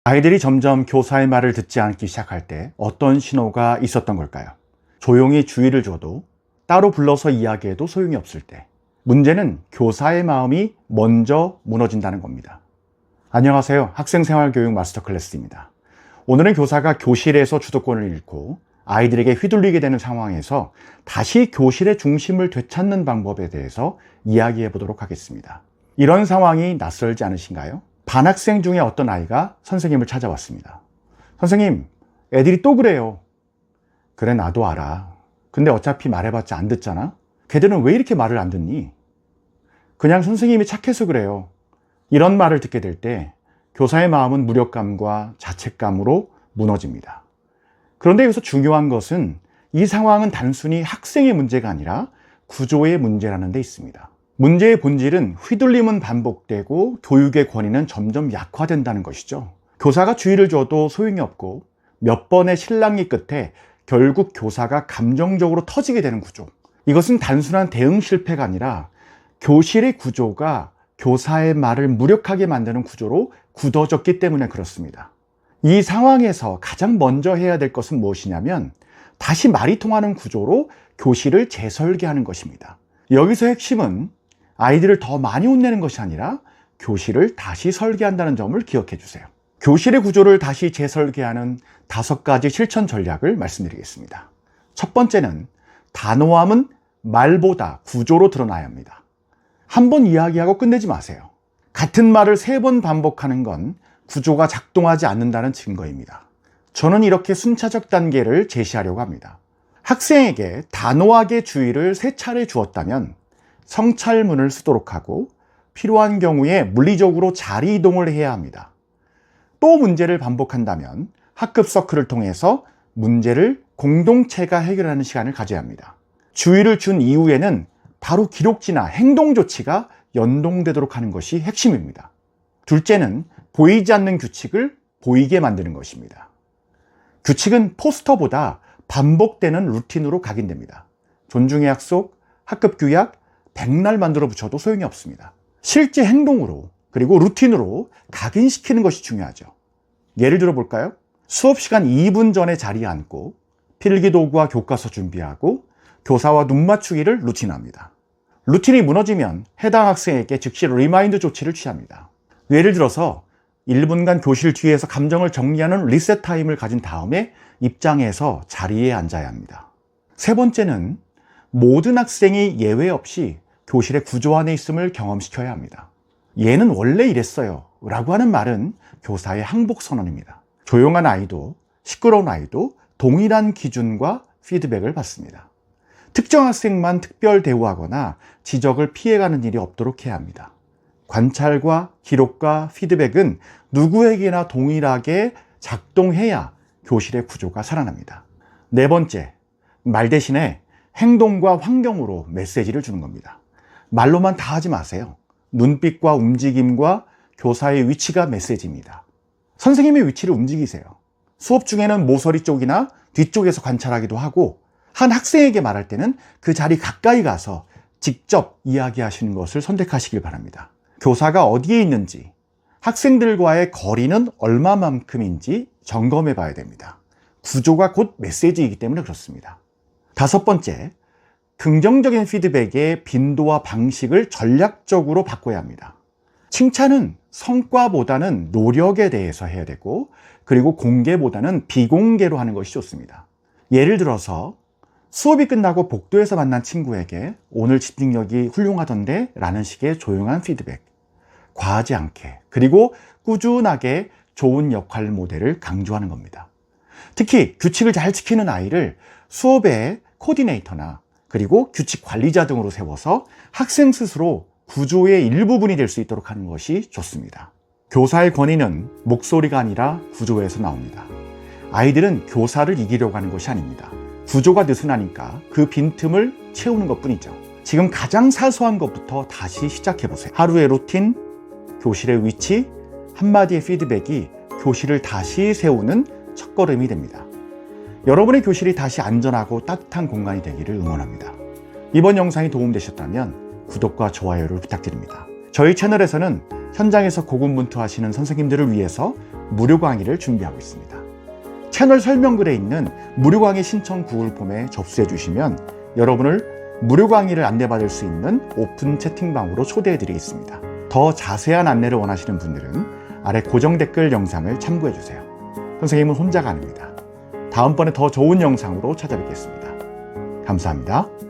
아이들이 점점 교사의 말을 듣지 않기 시작할 때 어떤 신호가 있었던 걸까요? 조용히 주의를 줘도 따로 불러서 이야기해도 소용이 없을 때, 문제는 교사의 마음이 먼저 무너진다는 겁니다. 안녕하세요. 학생생활교육 마스터 클래스입니다. 오늘은 교사가 교실에서 주도권을 잃고 아이들에게 휘둘리게 되는 상황에서 다시 교실의 중심을 되찾는 방법에 대해서 이야기해 보도록 하겠습니다. 이런 상황이 낯설지 않으신가요? 반 학생 중에 어떤 아이가 선생님을 찾아왔습니다. 선생님, 애들이 또 그래요. 그래, 나도 알아. 근데 어차피 말해봤자 안 듣잖아? 걔들은 왜 이렇게 말을 안 듣니? 그냥 선생님이 착해서 그래요. 이런 말을 듣게 될 때 교사의 마음은 무력감과 자책감으로 무너집니다. 그런데 여기서 중요한 것은 이 상황은 단순히 학생의 문제가 아니라 구조의 문제라는 데 있습니다. 문제의 본질은 휘둘림은 반복되고 교육의 권위는 점점 약화된다는 것이죠. 교사가 주의를 줘도 소용이 없고 몇 번의 실랑이 끝에 결국 교사가 감정적으로 터지게 되는 구조. 이것은 단순한 대응 실패가 아니라 교실의 구조가 교사의 말을 무력하게 만드는 구조로 굳어졌기 때문에 그렇습니다. 이 상황에서 가장 먼저 해야 될 것은 무엇이냐면 다시 말이 통하는 구조로 교실을 재설계하는 것입니다. 여기서 핵심은 아이들을 더 많이 혼내는 것이 아니라 교실을 다시 설계한다는 점을 기억해 주세요. 교실의 구조를 다시 재설계하는 5가지 실천 전략을 말씀드리겠습니다. 첫 번째는 단호함은 말보다 구조로 드러나야 합니다. 한 번 이야기하고 끝내지 마세요. 같은 말을 3번 반복하는 건 구조가 작동하지 않는다는 증거입니다. 저는 이렇게 순차적 단계를 제시하려고 합니다. 학생에게 단호하게 주의를 3차례 주었다면 성찰문을 쓰도록 하고 필요한 경우에 물리적으로 자리 이동을 해야 합니다. 또 문제를 반복한다면 학급 서클을 통해서 문제를 공동체가 해결하는 시간을 가져야 합니다. 주의를 준 이후에는 바로 기록지나 행동 조치가 연동되도록 하는 것이 핵심입니다. 둘째는 보이지 않는 규칙을 보이게 만드는 것입니다. 규칙은 포스터보다 반복되는 루틴으로 각인됩니다. 존중의 약속, 학급 규약, 100날 만들어 붙여도 소용이 없습니다. 실제 행동으로 그리고 루틴으로 각인시키는 것이 중요하죠. 예를 들어 볼까요? 수업 시간 2분 전에 자리에 앉고 필기도구와 교과서 준비하고 교사와 눈 맞추기를 루틴화합니다. 루틴이 무너지면 해당 학생에게 즉시 리마인드 조치를 취합니다. 예를 들어서 1분간 교실 뒤에서 감정을 정리하는 리셋 타임을 가진 다음에 입장해서 자리에 앉아야 합니다. 세 번째는 모든 학생이 예외 없이 교실의 구조 안에 있음을 경험시켜야 합니다. 얘는 원래 이랬어요 라고 하는 말은 교사의 항복 선언입니다. 조용한 아이도 시끄러운 아이도 동일한 기준과 피드백을 받습니다. 특정 학생만 특별 대우하거나 지적을 피해가는 일이 없도록 해야 합니다. 관찰과 기록과 피드백은 누구에게나 동일하게 작동해야 교실의 구조가 살아납니다. 네 번째, 말 대신에 행동과 환경으로 메시지를 주는 겁니다. 말로만 다 하지 마세요. 눈빛과 움직임과 교사의 위치가 메시지입니다. 선생님의 위치를 움직이세요. 수업 중에는 모서리 쪽이나 뒤쪽에서 관찰하기도 하고 한 학생에게 말할 때는 그 자리 가까이 가서 직접 이야기하시는 것을 선택하시길 바랍니다. 교사가 어디에 있는지, 학생들과의 거리는 얼마만큼인지 점검해 봐야 됩니다. 구조가 곧 메시지이기 때문에 그렇습니다. 5번째, 긍정적인 피드백의 빈도와 방식을 전략적으로 바꿔야 합니다. 칭찬은 성과보다는 노력에 대해서 해야 되고, 그리고 공개보다는 비공개로 하는 것이 좋습니다. 예를 들어서 수업이 끝나고 복도에서 만난 친구에게 오늘 집중력이 훌륭하던데 라는 식의 조용한 피드백. 과하지 않게, 그리고 꾸준하게 좋은 역할 모델을 강조하는 겁니다. 특히 규칙을 잘 지키는 아이를 수업의 코디네이터나 그리고 규칙 관리자 등으로 세워서 학생 스스로 구조의 일부분이 될 수 있도록 하는 것이 좋습니다. 교사의 권위는 목소리가 아니라 구조에서 나옵니다. 아이들은 교사를 이기려고 하는 것이 아닙니다. 구조가 느슨하니까 그 빈틈을 채우는 것뿐이죠. 지금 가장 사소한 것부터 다시 시작해보세요. 하루의 루틴, 교실의 위치, 한마디의 피드백이 교실을 다시 세우는 첫걸음이 됩니다. 여러분의 교실이 다시 안전하고 따뜻한 공간이 되기를 응원합니다. 이번 영상이 도움되셨다면 구독과 좋아요를 부탁드립니다. 저희 채널에서는 현장에서 고군분투하시는 선생님들을 위해서 무료 강의를 준비하고 있습니다. 채널 설명글에 있는 무료 강의 신청 구글 폼에 접수해 주시면 여러분을 무료 강의를 안내받을 수 있는 오픈 채팅방으로 초대해 드리겠습니다. 더 자세한 안내를 원하시는 분들은 아래 고정 댓글 영상을 참고해 주세요. 선생님은 혼자가 아닙니다. 다음번에 더 좋은 영상으로 찾아뵙겠습니다. 감사합니다.